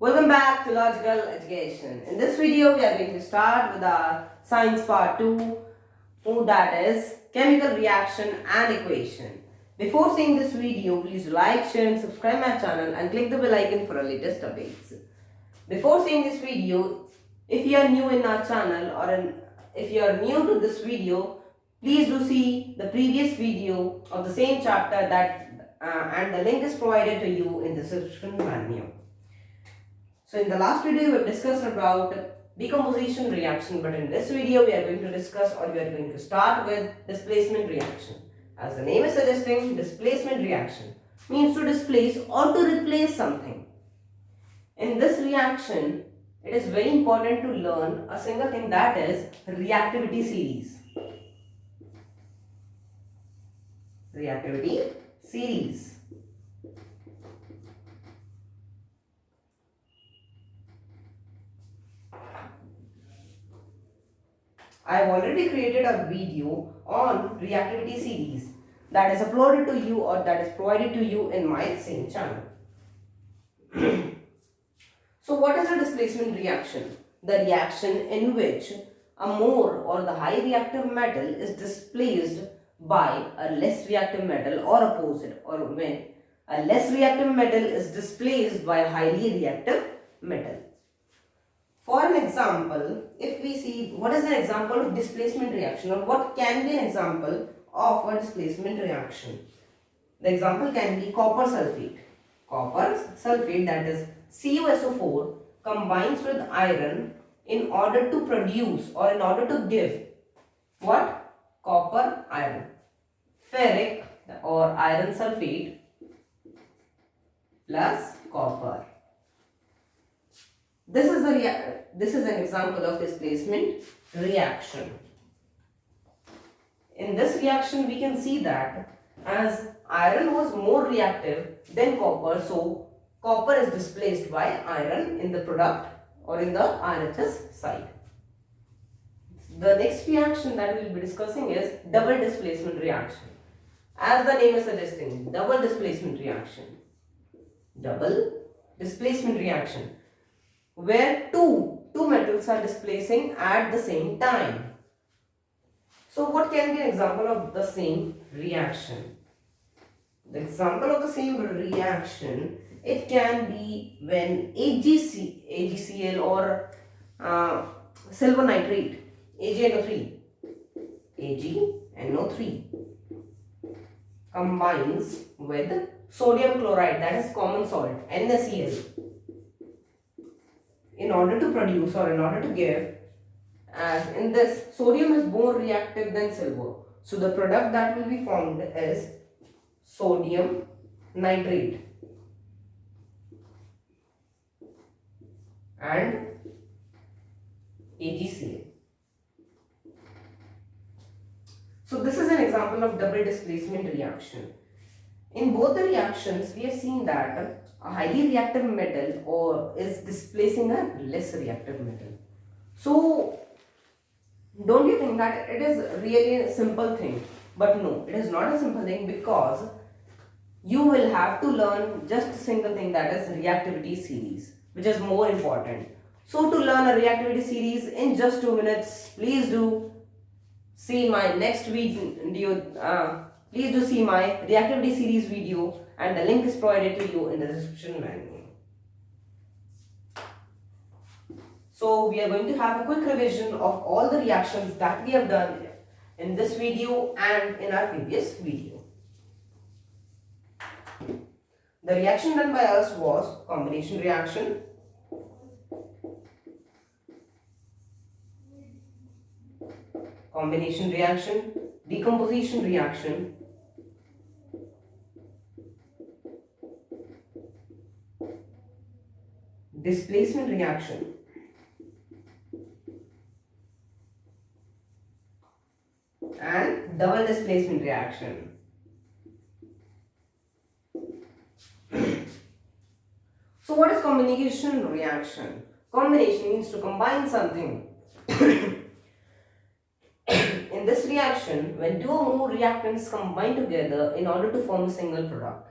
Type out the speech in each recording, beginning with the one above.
Welcome back to Logical Education. In this video, we are going to start with our science part 2, that is chemical reaction and equation. Before seeing this video, please like, share and subscribe my channel and click the bell icon for our latest updates. Before seeing this video, if you are new in our channel if you are new to this video, please do see the previous video of the same chapter and the link is provided to you in the description menu. So in the last video we have discussed about decomposition reaction, but in this video we are going to discuss or we are going to start with displacement reaction. As the name is suggesting, displacement reaction means to displace or to replace something. In this reaction, it is very important to learn a single thing, that is reactivity series. Reactivity series. I have already created a video on reactivity series that is uploaded to you or that is provided to you in my same channel. So what is a displacement reaction? The reaction in which a more or the high reactive metal is displaced by a less reactive metal, or opposite, or when a less reactive metal is displaced by a highly reactive metal. For an example, if we see what is an example of displacement reaction or what can be an example of a displacement reaction. The example can be copper sulfate. Copper sulfate, that is CuSO4, combines with iron in order to produce or in order to give what? Copper iron. Ferric or iron sulfate plus copper. This is an example of displacement reaction. In this reaction, we can see that as iron was more reactive than copper, so copper is displaced by iron in the product or in the RHS side. The next reaction that we will be discussing is double displacement reaction. As the name is suggesting, double displacement reaction. Double displacement reaction, where two metals are displacing at the same time. So what can be an example of the same reaction? The example of the same reaction, it can be when AgCl or silver nitrate, AgNO3 combines with sodium chloride, that is common salt, NaCl, in order to produce or in order to give, as in this sodium is more reactive than silver, so the product that will be formed is sodium nitrate and AgCl. So this is an example of double displacement reaction. In both the reactions, we have seen that a highly reactive metal is displacing a less reactive metal. So don't you think that it is really a simple thing? But no, it is not a simple thing, because you will have to learn just a single thing, that is reactivity series, which is more important. So to learn a reactivity series in just 2 minutes, please do see my next video. Please do see my reactivity series video and the link is provided to you in the description menu. So we are going to have a quick revision of all the reactions that we have done in this video and in our previous video. The reaction done by us was combination reaction, decomposition reaction, displacement reaction, and double displacement reaction. So what is combination reaction? Combination means to combine something. In this reaction, when two or more reactants combine together in order to form a single product.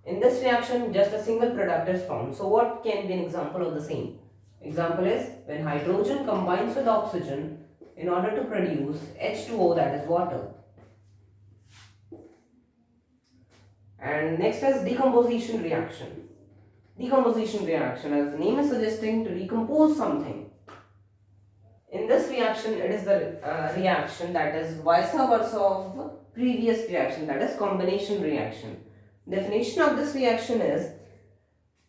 In this reaction, just a single product is formed. So what can be an example of the same? Example is when hydrogen combines with oxygen in order to produce H2O, that is water. And next is decomposition reaction. Decomposition reaction, as the name is suggesting, to decompose something. In this reaction, it is the reaction that is vice versa of previous reaction, that is combination reaction. Definition of this reaction is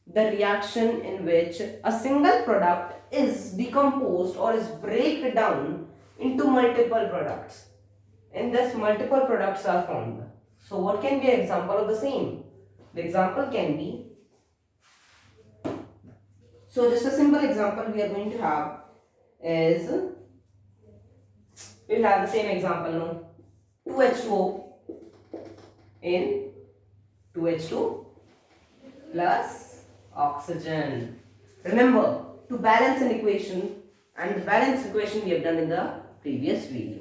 the reaction in which a single product is decomposed or is break down into multiple products. In this, multiple products are formed. So what can be an example of the same? The example can be, so just a simple example we are going to have is, we'll have the same example now. 2H2O in 2H2 plus oxygen. Remember to balance an equation, and the balance equation we have done in the previous video.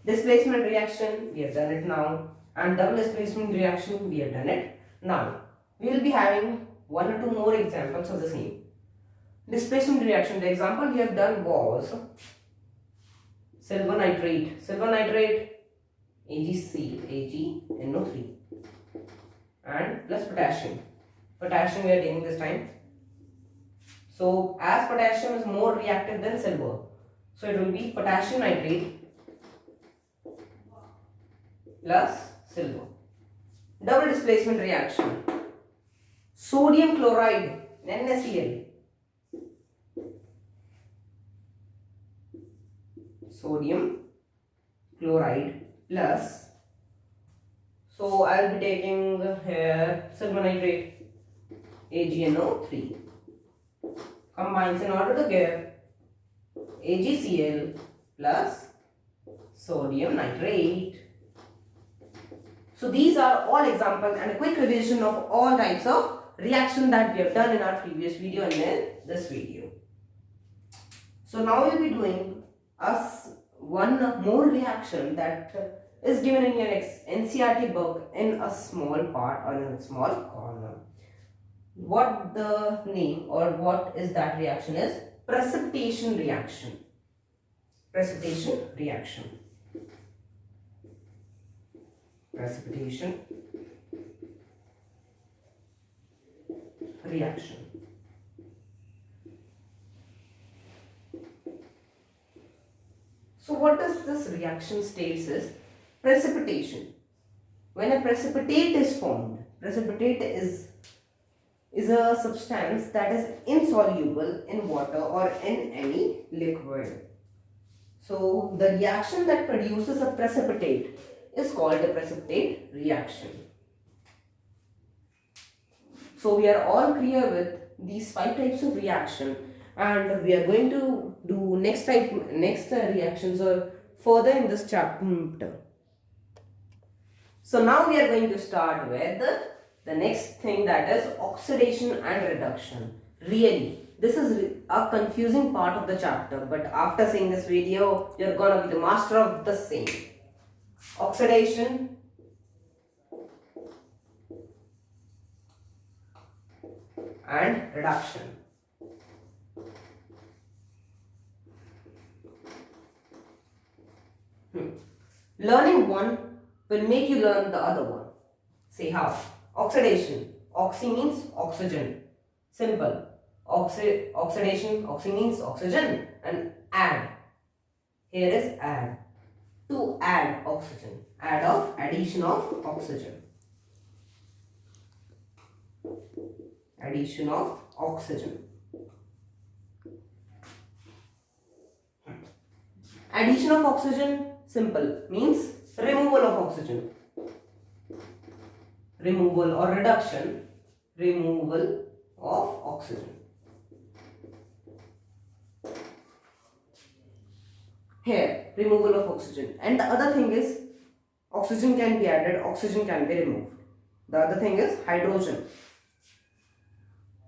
Displacement reaction we have done it now, and double displacement reaction we have done it now. We will be having one or two more examples of the same. Displacement reaction, the example we have done was silver nitrate. Silver nitrate AgNO3 and plus potassium. Potassium we are taking this time. So as potassium is more reactive than silver, so it will be potassium nitrate plus silver. Double displacement reaction. Sodium chloride NaCl. Sodium chloride plus, so I will be taking here silver nitrate AgNO3 combines in order to give AgCl plus sodium nitrate. So these are all examples and a quick revision of all types of reaction that we have done in our previous video and in this video. So now we will be doing one more reaction that is given in your NCERT book in a small part or in a small corner. What the name or what is that reaction is? Precipitation reaction. Precipitation reaction. Precipitation reaction. So what does this reaction states is precipitation. When a precipitate is formed, precipitate is a substance that is insoluble in water or in any liquid. So the reaction that produces a precipitate is called a precipitate reaction. So we are all clear with these 5 types of reaction, and we are going to do next reactions or further in this chapter. So now we are going to start with the next thing, that is oxidation and reduction. Really, this is a confusing part of the chapter, but after seeing this video, you're gonna be the master of the same. Oxidation and reduction. Learning one will make you learn the other one. See how? Oxidation. Oxy means oxygen. Simple. Oxidation. Oxy means oxygen. And add. Here is add. To add oxygen. Addition of oxygen. Addition of oxygen. Addition of oxygen, simple, means removal of oxygen. Removal or reduction, removal of oxygen. Here, removal of oxygen. And the other thing is, oxygen can be added, oxygen can be removed. The other thing is hydrogen.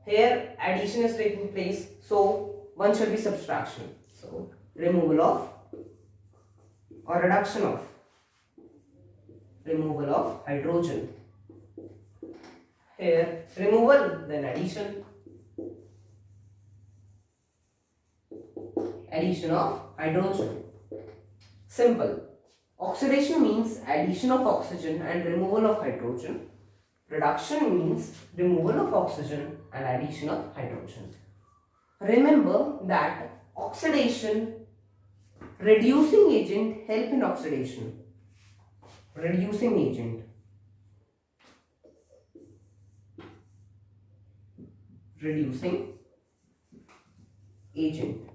Here, addition is taking place, so one should be subtraction. So, removal of or reduction of, removal of hydrogen. here removal, then addition. Addition of hydrogen. Simple. Oxidation means addition of oxygen and removal of hydrogen. Reduction means removal of oxygen and addition of hydrogen. Remember that oxidation, reducing agent help in oxidation. Reducing agent. Reducing agent.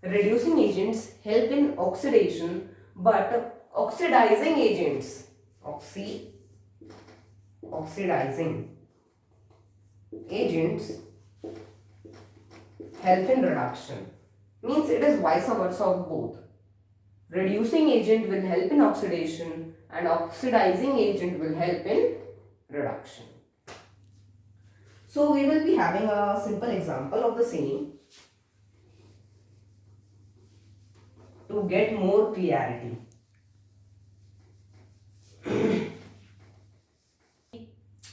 Reducing agents help in oxidation, but oxidizing agents, oxidizing agents help in reduction. Means it is vice versa of both. Reducing agent will help in oxidation and oxidizing agent will help in reduction. So we will be having a simple example of the same to get more clarity.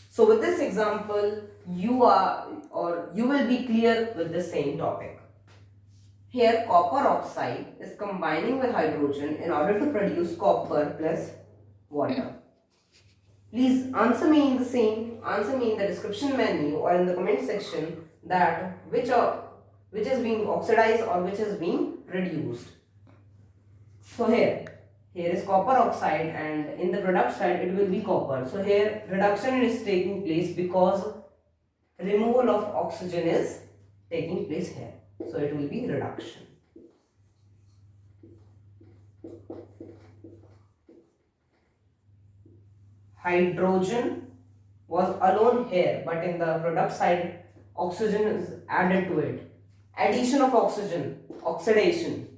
So with this example, you will be clear with the same topic. Here copper oxide is combining with hydrogen in order to produce copper plus water. Please answer me in the description menu or in the comment section that which is being oxidized or which is being reduced. So here is copper oxide and in the product side it will be copper. So here reduction is taking place because removal of oxygen is taking place here. So it will be reduction. Hydrogen was alone here, but in the product side oxygen is added to it. Addition of oxygen, oxidation.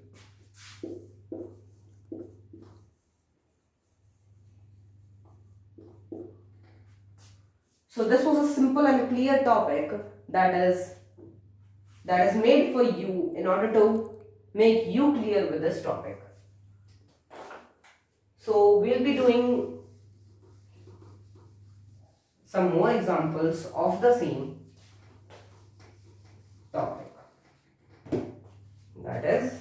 So this was a simple and clear topic that is made for you in order to make you clear with this topic. So we'll be doing some more examples of the same topic. That is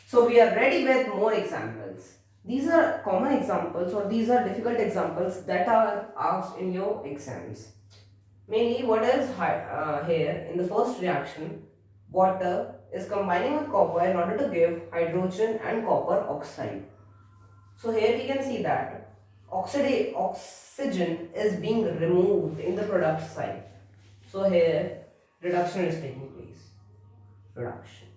so we are ready with more examples. These are common examples or these are difficult examples that are asked in your exams. Mainly what is here in the first reaction, water is combining with copper in order to give hydrogen and copper oxide. So here we can see that oxygen is being removed in the product side. So here reduction is taking place. Reduction.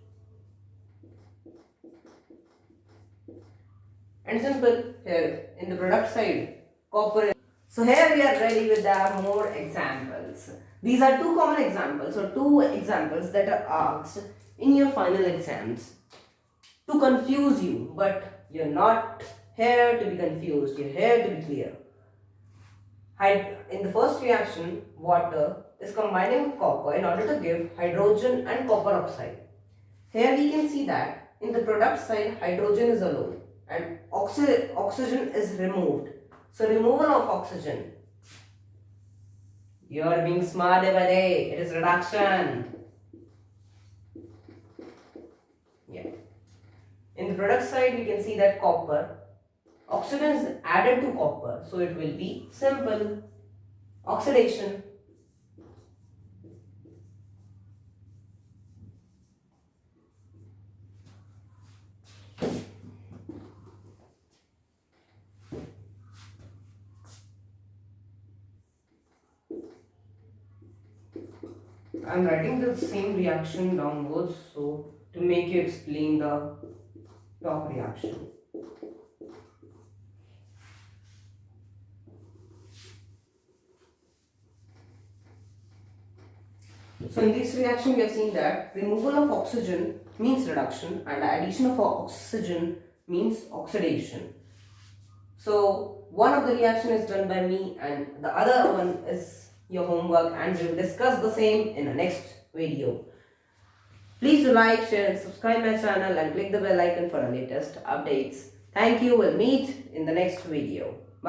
And simple here in the product side copper. So here we are ready with the more examples. These are two common examples or two examples that are asked in your final exams to confuse you, but you're not here to be confused, you're here to be clear. In the first reaction, water is combining with copper in order to give hydrogen and copper oxide. Here we can see that in the product side hydrogen is alone and oxygen is removed. So removal of oxygen. You are being smart every day. It is reduction. Yeah. In the product side we can see that copper. Oxygen is added to copper. So it will be simple. Oxidation. I am writing the same reaction downwards so to make you explain the top reaction. So in this reaction we have seen that removal of oxygen means reduction and addition of oxygen means oxidation. So one of the reaction is done by me and the other one is your homework, and we will discuss the same in the next video. Please do like, share and subscribe my channel and click the bell icon for the latest updates. Thank you. We'll meet in the next video.